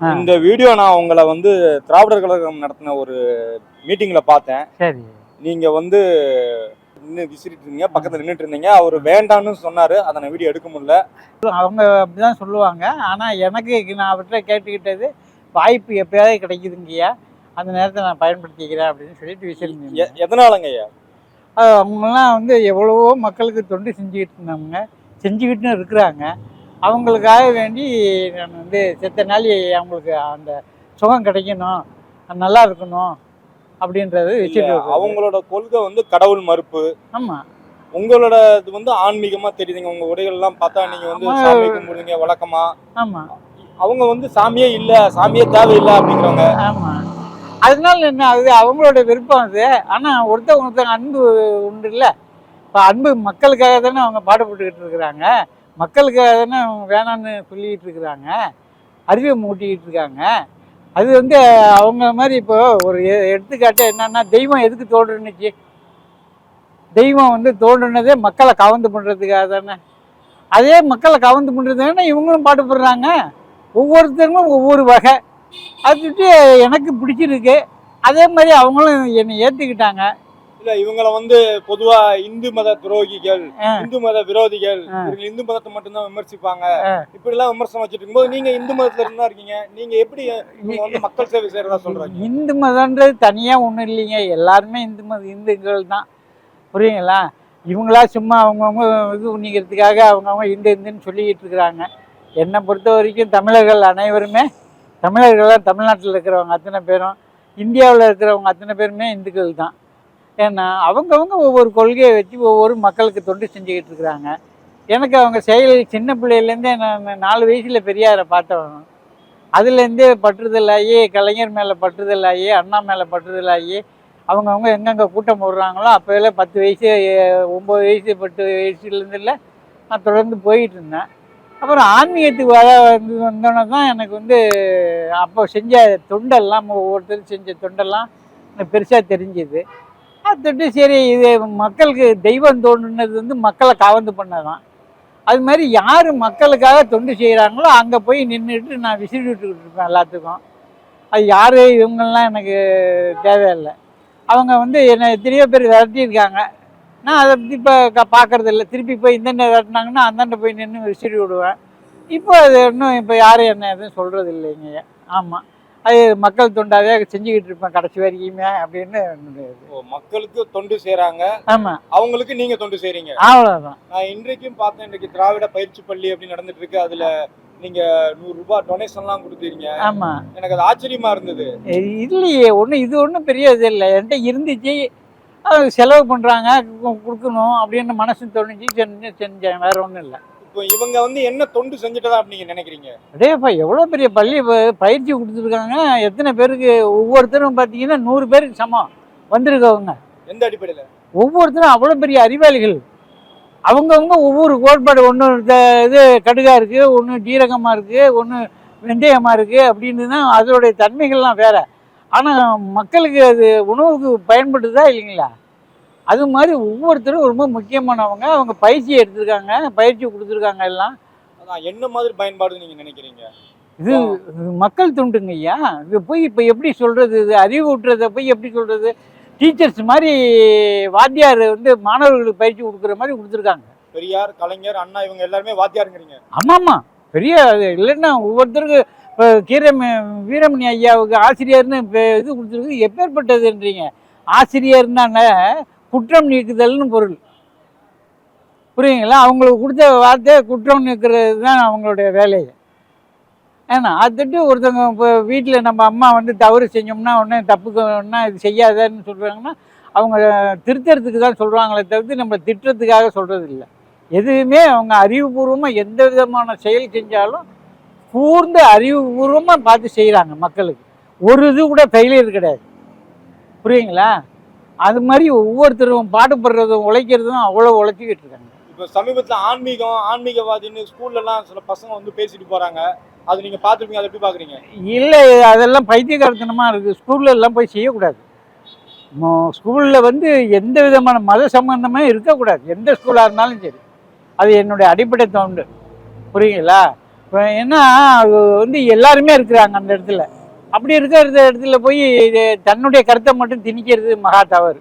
இந்த வீடியோ நான் உங்களை வந்து திராவிடர் கழகம் நடத்தின ஒரு மீட்டிங்ல பார்த்தேன். சரி. நீங்க வந்து விசிறிட்டு இருந்தீங்க, பக்கத்துல நின்றுட்டு இருந்தீங்க. அவர் வேண்டான்னு சொன்னாரு. அதை நான் வீடியோ எடுக்க முடியல. அவங்க அப்படிதான் சொல்லுவாங்க. ஆனா எனக்கு நான் அவர்கிட்ட கேட்டுக்கிட்டது, வாய்ப்பு எப்பயாவது கிடைக்குதுங்கய்யா, அந்த நேரத்தை நான் பயன்படுத்திக்கிறேன் அப்படின்னு சொல்லிட்டு விசிறிருந்தேன். எதனாலங்க ஐயா? அவங்கெல்லாம் வந்து எவ்வளவோ மக்களுக்கு தொண்டு செஞ்சுக்கிட்டு இருந்தாங்க, செஞ்சுக்கிட்டும் இருக்கிறாங்க. அவங்களுக்காக வேண்டி நான் வந்து செத்த நாள் அவங்களுக்கு அந்த சுகம் கிடைக்கணும், நல்லா இருக்கணும் அப்படின்றது வச்சுட்டு. அவங்களோட கொள்கை வந்து கடவுள் மறுப்பு. ஆமா. உங்களோட இது வந்து ஆன்மீகமா தெரியுதுங்க. உங்க உடைகள் எல்லாம் பார்த்தா நீங்க வந்து சாமி கும்பிடுறீங்க வழக்கமா. ஆமா. அவங்க வந்து சாமியே இல்ல, சாமியே தேவையில்லை அப்படிங்கிறவங்க. ஆமா. அதனால என்ன ஆகுது, அவங்களோட விருப்பம் அது. ஆனா ஒருத்தவங்க அன்பு உண்டு இல்லை. இப்போ அன்பு மக்களுக்காக தானே அவங்க பாடுபட்டுக்கிட்டு இருக்கிறாங்க, மக்களுக்காக தானே அவங்க வேணான்னு சொல்லிக்கிட்டு இருக்கிறாங்க, அறிவை மூட்டிக்கிட்டு இருக்காங்க. அது வந்து அவங்க மாதிரி. இப்போ ஒரு எடுத்துக்காட்டு என்னன்னா, தெய்வம் எதுக்கு தோன்றுனுச்சு? தெய்வம் வந்து தோன்றுனதே மக்களை கவர்ந்து பண்ணுறதுக்காக தானே. அதே மக்களை கவர்ந்து பண்ணுறதுன்னா இவங்களும் பாடுபடுறாங்க. ஒவ்வொருத்தருக்கும் ஒவ்வொரு வகை. அதுட்டு எனக்கு பிடிச்சிருக்கு. அதே மாதிரி அவங்களும் என்னை ஏற்றுக்கிட்டாங்க. இல்ல இவங்களை வந்து பொதுவா இந்து மத துரோகிகள், இந்து மத விரோதிகள், இந்து மதத்தை மட்டும்தான் விமர்சிப்பாங்க, இப்படி எல்லாம் விமர்சனம் வச்சுட்டு இருக்கும்போது நீங்க இந்து மதத்துல இருந்தா இருக்கீங்க, நீங்க எப்படி வந்து மக்கள் சேவை செய்யறதா சொல்றாங்க? இந்து மதம்ன்றது தனியா ஒண்ணும் இல்லைங்க, எல்லாருமே இந்துக்கள் தான். புரியுங்களா? இவங்களா சும்மா அவங்கவுங்க இது பண்ணிக்கிறதுக்காக அவங்கவுங்க இந்துன்னு சொல்லிக்கிட்டு இருக்கிறாங்க. என்னை பொறுத்த வரைக்கும் தமிழர்கள் அனைவருமே, தமிழர்கள்லாம் தமிழ்நாட்டில் இருக்கிறவங்க அத்தனை பேரும், இந்தியாவில் இருக்கிறவங்க அத்தனை பேருமே இந்துக்கள் தான். ஏன்னா அவங்கவுங்க ஒவ்வொரு கொள்கையை வச்சு ஒவ்வொரு மக்களுக்கு தொண்டு செஞ்சுக்கிட்டு இருக்கிறாங்க. எனக்கு அவங்க செயல் சின்ன பிள்ளையிலேருந்தே நான் 4 வயசில் பெரியாரை பார்த்தவங்க. அதுலேருந்தே பற்றுதலாகி, கலைஞர் மேலே பற்றுதலாகி, அண்ணா மேலே பற்றுதலாகி, அவங்கவுங்க எங்கெங்கே கூட்டம் போடுறாங்களோ அப்போல்லாம் 10 வயசு 9 வயசு 10 வயசுலேருந்துல நான் தொடர்ந்து போயிட்டு இருந்தேன். அப்புறம் ஆன்மீகத்துக்கு வந்தோன்னே தான் எனக்கு வந்து அப்போ செஞ்ச தொண்டெல்லாம், ஒவ்வொருத்தரும் செஞ்ச தொண்டெல்லாம் எனக்கு பெருசாக தெரிஞ்சுது. அது சரி, இது மக்களுக்கு தெய்வம் தோன்றுனது வந்து மக்களை கவர்ந்து பண்ணதான். அது மாதிரி யார் மக்களுக்காக தொண்டு செய்கிறாங்களோ அங்கே போய் நின்றுட்டு நான் விசிறி விட்டுக்கிட்டு இருப்பேன் எல்லாத்துக்கும். அது யார் இவங்கெல்லாம் எனக்கு தேவையில்லை. அவங்க வந்து என்னை எத்தனையோ பேர் விரட்டியிருக்காங்க. நான் அதை பற்றி இப்போ பார்க்குறதில்ல. திருப்பி போய் இந்தண்ட விரட்டினாங்கன்னா அந்தாண்ட போய் நின்று விசிறி விடுவேன். இப்போ அது இன்னும் இப்போ யாரும் என்ன எதுவும் சொல்கிறது இல்லைங்க. ஆமாம், அது மக்கள் தொண்டாவே செஞ்சுக்கிட்டு இருப்பேன் கடைசி வரைக்குமே அப்படின்னு. மக்களுக்கு தொண்டு செய்யறாங்க. ஆமா, அவங்களுக்கு நீங்க தொண்டு செய்றீங்க, அவ்வளவுதான். நான் இன்றைக்கும் பார்த்தேன், இன்றைக்கு திராவிட பயிற்சி பள்ளி அப்படின்னு நடந்துட்டு இருக்கு. அதுல நீங்க 100 ரூபாய் டொனேஷன் எல்லாம் கொடுத்தீங்க. ஆமா, எனக்கு அது ஆச்சரியமா இருந்தது. இல்லையே ஒன்றும், இது ஒன்றும் பெரிய இது இல்லை. என்கிட்ட இருந்துச்சு, செலவு பண்றாங்க, கொடுக்கணும் அப்படின்னு மனசு தோணுச்சு, செஞ்சேன். வேற ஒன்றும் இல்லை. இப்போ இவங்க வந்து என்ன தொண்டு செஞ்சுட்டதா நீங்க நினைக்கிறீங்க? அதேப்பா எவ்வளோ பெரிய பள்ளி பயிற்சி கொடுத்துருக்காங்க. எத்தனை பேருக்கு, ஒவ்வொருத்தரும் பார்த்தீங்கன்னா 100 பேருக்கு சமம் வந்திருக்கவங்க. எந்த அடிப்படையில்? ஒவ்வொருத்தரும் அவ்வளோ பெரிய அறிவாளிகள். அவங்கவுங்க ஒவ்வொரு கோட்பாடு, ஒன்று இது கடுகாக இருக்குது, ஒன்று ஜீரகமாக இருக்குது, ஒன்று வெந்தயமாக இருக்குது அப்படின்னு தான் அதோடைய தன்மைகள்லாம் வேறு. ஆனால் மக்களுக்கு அது உணவுக்கு பயன்படுதா இல்லைங்களா? அது மாதிரி ஒவ்வொருத்தரும் ரொம்ப முக்கியமானவங்க. அவங்க பயிற்சி எடுத்திருக்காங்க, பயிற்சி கொடுத்துருக்காங்க எல்லாம். அதான் என்ன மாதிரி பயன்பாடு நீங்கள் நினைக்கிறீங்க? இது மக்கள் தொண்டுங்க ஐயா. இது போய் இப்போ எப்படி சொல்கிறது, இது அறிவு ஊட்டுறதை போய் எப்படி சொல்கிறது? டீச்சர்ஸ் மாதிரி வாத்தியார் வந்து மாணவர்களுக்கு பயிற்சி கொடுக்குற மாதிரி கொடுத்துருக்காங்க. பெரியார், கலைஞர், அண்ணா இவங்க எல்லாருமே வாத்தியாருங்கிறீங்க? ஆமாம்மா, பெரிய இல்லைன்னா ஒவ்வொருத்தருக்கு. இப்போ வீரமணி ஐயாவுக்கு ஆசிரியர்னு இது கொடுத்துருக்கு. எப்பேற்பட்டதுன்றீங்க? ஆசிரியர்னால குற்றம் நீக்குதல்னு பொருள். புரியுங்களா? அவங்களுக்கு கொடுத்த வார்த்தை குற்றம் நீக்கிறது தான் அவங்களுடைய வேலையை. ஏன்னா அதுட்டு ஒருத்தவங்க இப்போ வீட்டில் நம்ம அம்மா வந்து தவறு செஞ்சோம்னா உடனே தப்புக்குன்னா இது செய்யாதன்னு சொல்கிறாங்கன்னா அவங்க திருத்தறதுக்கு தான் சொல்கிறாங்களே தவிர்த்து நம்ம திட்டுறதுக்காக சொல்கிறது இல்லை. எதுவுமே அவங்க அறிவுபூர்வமாக எந்த விதமான செயல் செஞ்சாலும் கூர்ந்து அறிவுபூர்வமாக பார்த்து செய்கிறாங்க மக்களுக்கு. ஒரு இது கூட ஃபெயிலியர் கிடையாது. புரியுங்களா? அது மாதிரி ஒவ்வொருத்தரும் பாடுபடுறதும் உழைக்கிறதும் அவ்வளோ உழைச்சிக்கிட்டு இருக்காங்க. இப்போ சமீபத்தில் ஆன்மீகவாதின்னு ஸ்கூல்லலாம் சில பசங்க வந்து பேசிட்டு போகிறாங்க. அது நீங்கள் பார்த்துருப்பீங்க, அதை எப்படி பார்க்குறீங்க? இல்லை, அதெல்லாம் பைத்தியக்காரத்தனமாக இருக்குது. ஸ்கூலில் எல்லாம் போய் செய்யக்கூடாது. ஸ்கூலில் வந்து எந்த விதமான மத சம்பந்தமே இருக்கக்கூடாது. எந்த ஸ்கூலாக இருந்தாலும் சரி. அது என்னுடைய அடிப்படை தோண்டு. புரியுங்களா? இப்போ ஏன்னா அது வந்து எல்லாருமே இருக்கிறாங்க அந்த இடத்துல. அப்படி இருக்கிற இடத்துல போய் தன்னுடைய கருத்தை மட்டும் திணிக்கிறது மகா தவறு.